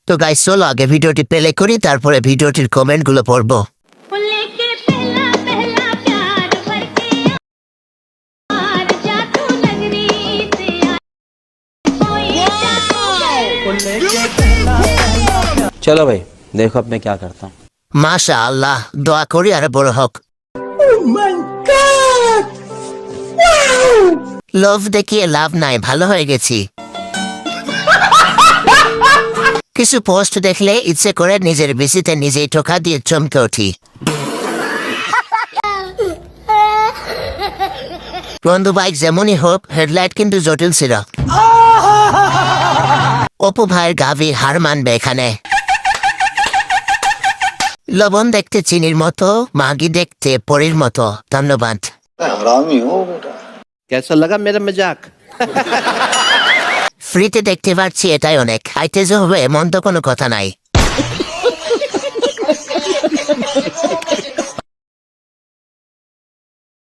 তো গাইস চলো আগে ভিডিওটি প্লে করি, তারপরে ভিডিওটির কমেন্টগুলো পড়বো। चलो भाई देखो अब मैं क्या करता हूँ। মাশাআল্লাহ, দোয়া করি আর বড় হোক। লোভ দেখিয়ে লাভ নাই, ভালো হয়ে গেছি। কিছু পোস্ট দেখলে ইচ্ছে করে নিজের বিসিতে নিজেই ঠোকা দিয়ে চমকে উঠি। বন্ধু বাইক যেমনই হোক, হেডলাইট কিন্তু জটিল ছিল। অপু ভাইয়ের গাভী হার মানবে এখানে। লবণ দেখতে চিনির মতো, মাগি দেখতে পরীর মতো। ধন্যবাদ। कैसा लगा मेरा मजाक? ফ্রিতে দেখতে পাচ্ছি, এটাই অনেক। খাইতে যে হবে এমন তো কোনো কথা নাই।